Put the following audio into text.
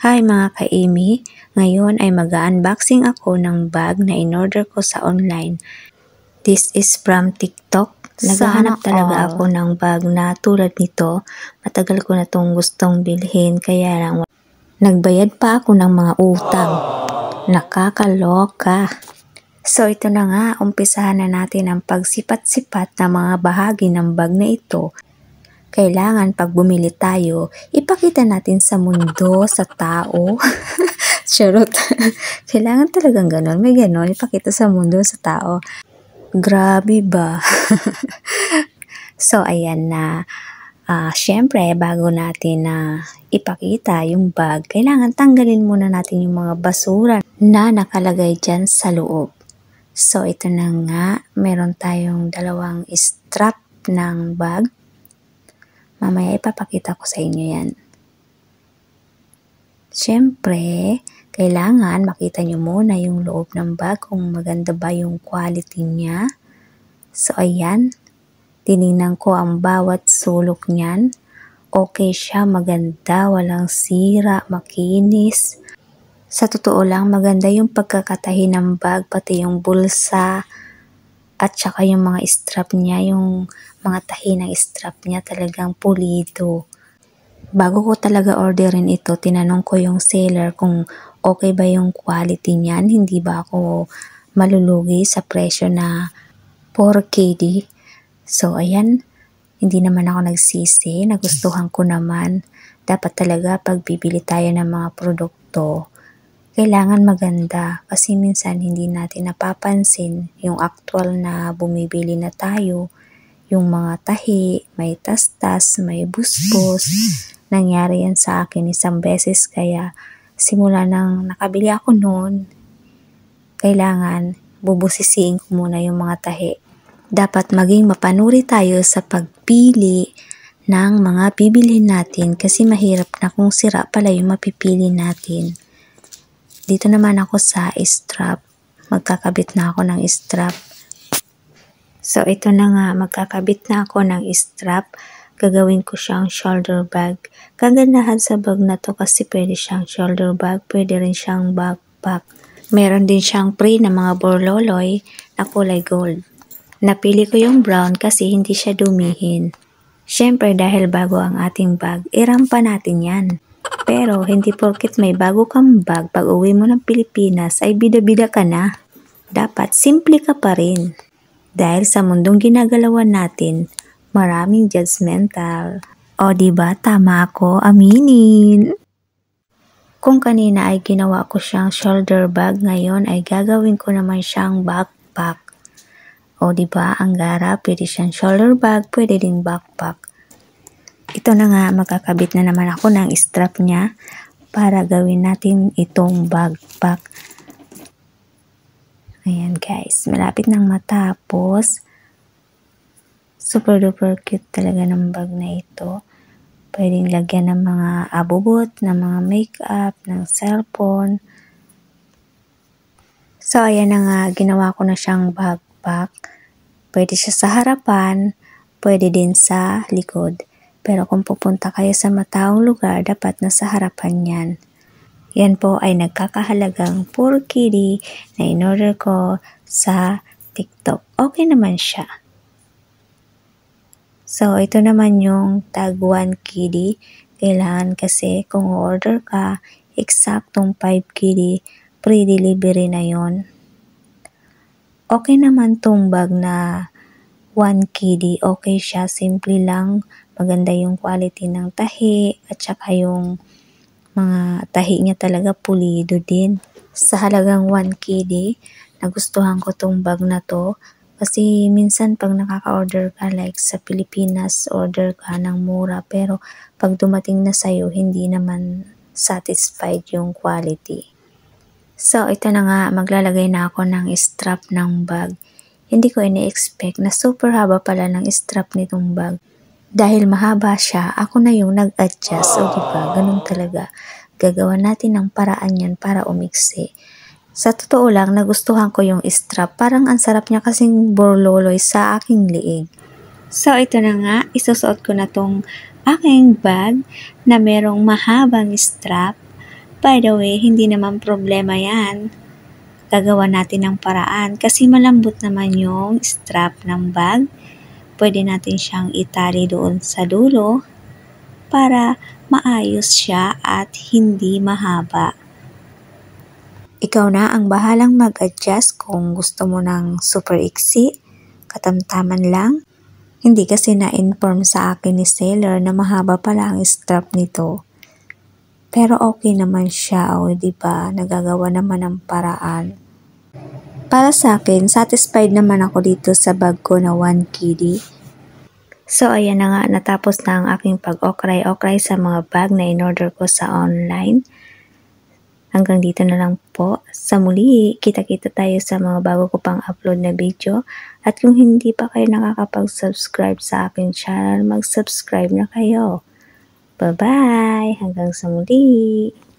Hi mga ka-Amy! Ngayon ay mag-unboxing ako ng bag na in-order ko sa online. This is from TikTok. Naghahanap talaga ako ng bag na tulad nito. Matagal ko na itong gustong bilhin kaya lang nagbayad pa ako ng mga utang. Nakakaloka! So ito na nga, umpisahan na natin ang pagsipat-sipat na mga bahagi ng bag na ito. Kailangan pag bumili tayo, ipakita natin sa mundo, sa tao. Charot. Kailangan talagang ganon. May ganon, ipakita sa mundo, sa tao. Grabe ba? So, ayan na. Syempre, bago natin ipakita yung bag, kailangan tanggalin muna natin yung mga basura na nakalagay dyan sa loob. So, ito na nga. Meron tayong dalawang strap ng bag. Mamaya ipapakita ko sa inyo yan. Siyempre, kailangan makita nyo muna yung loob ng bag kung maganda ba yung quality niya. So, ayan. Tinignan ko ang bawat sulok niyan. Okay siya, maganda, walang sira, makinis. Sa totoo lang, maganda yung pagkakatahi ng bag, pati yung bulsa. At saka yung mga strap niya, yung mga tahi ng strap niya talagang pulido. Bago ko talaga orderin ito, tinanong ko yung seller kung okay ba yung quality niyan. Hindi ba ako malulugi sa presyo na 4KD. So ayan, hindi naman ako nagsisi. Nagustuhan ko naman. Dapat talaga pag bibili tayo ng mga produkto, kailangan maganda kasi minsan hindi natin napapansin yung actual na bumibili na tayo. Yung mga tahi, may tastas, may busbos. Nangyari yan sa akin isang beses kaya simula nang nakabili ako noon, kailangan bubusisiin ko muna yung mga tahi. Dapat maging mapanuri tayo sa pagpili ng mga bibilhin natin kasi mahirap na kung sira pala yung mapipili natin. Dito naman ako sa strap. Magkakabit na ako ng strap. So, ito na nga. Magkakabit na ako ng strap. Gagawin ko siyang shoulder bag. Kagandahan sa bag na to kasi pwede siyang shoulder bag. Pwede rin siyang backpack. Meron din siyang free na mga borloloy na kulay gold. Napili ko yung brown kasi hindi siya dumihin. Siyempre dahil bago ang ating bag, irampa natin yan. Pero hindi porket may bago kang bag pag uwi mo ng Pilipinas ay bida-bida ka na. Dapat simple ka pa rin. Dahil sa mundong ginagalawan natin, maraming judgmental. O diba tama ako, aminin. Kung kanina ay ginawa ko siyang shoulder bag, ngayon ay gagawin ko naman siyang backpack. O diba ang gara, pwede siyang shoulder bag, pwede din backpack. Ito na nga, magkakabit na naman ako ng strap niya para gawin natin itong backpack. Ayan guys, malapit nang matapos. Super duper cute talaga ng bag na ito. Pwedeng lagyan ng mga abubot, ng mga makeup, ng cellphone. So ayan na nga, ginawa ko na siyang backpack. Pwede siya sa harapan, pwede din sa likod. Pero kung pupunta kayo sa mataong lugar, dapat nasa harapan yan. Yan po ay nagkakahalagang 4KD na in-order ko sa TikTok. Okay naman siya. So, ito naman yung tag 1KD. Kailangan kasi kung order ka, eksaktong 5KD, free delivery na yon. Okay naman tong bag na 1KD. Okay siya, simple lang. Maganda yung quality ng tahi at saka yung mga tahi niya talaga pulido din. Sa halagang 1KD, nagustuhan ko tong bag na to kasi minsan pag nakaka-order ka like sa Pilipinas, order ka ng mura pero pag dumating na sa'yo, hindi naman satisfied yung quality. So, ito na nga, maglalagay na ako ng strap ng bag. Hindi ko ini-expect na super haba pala ng strap nitong bag. Dahil mahaba siya, ako na yung nag-adjust. O diba, ganun talaga. Gagawa natin ng paraan yan para umiksi. Sa totoo lang, nagustuhan ko yung strap. Parang ang sarap niya kasing borloloy sa aking liig. So, ito na nga, isusuot ko na tong aking bag na merong mahabang strap. By the way, hindi naman problema yan. Gagawa natin ng paraan kasi malambot naman yung strap ng bag. Pwede natin siyang itali doon sa dulo para maayos siya at hindi mahaba. Ikaw na ang bahalang mag-adjust kung gusto mo ng super iksi, katamtaman lang. Hindi kasi na-inform sa akin ni seller na mahaba pala ang strap nito. Pero okay naman siya, diba? Nagagawa naman ng paraan. Para sa akin, satisfied naman ako dito sa bag ko na 1 kg. So ayan na nga, natapos na ang aking pag-okray-okray sa mga bag na in-order ko sa online. Hanggang dito na lang po. Sa muli, kita-kita tayo sa mga bago ko pang upload na video. At kung hindi pa kayo nakakapag-subscribe sa aking channel, mag-subscribe na kayo. Bye-bye! Hanggang sa muli!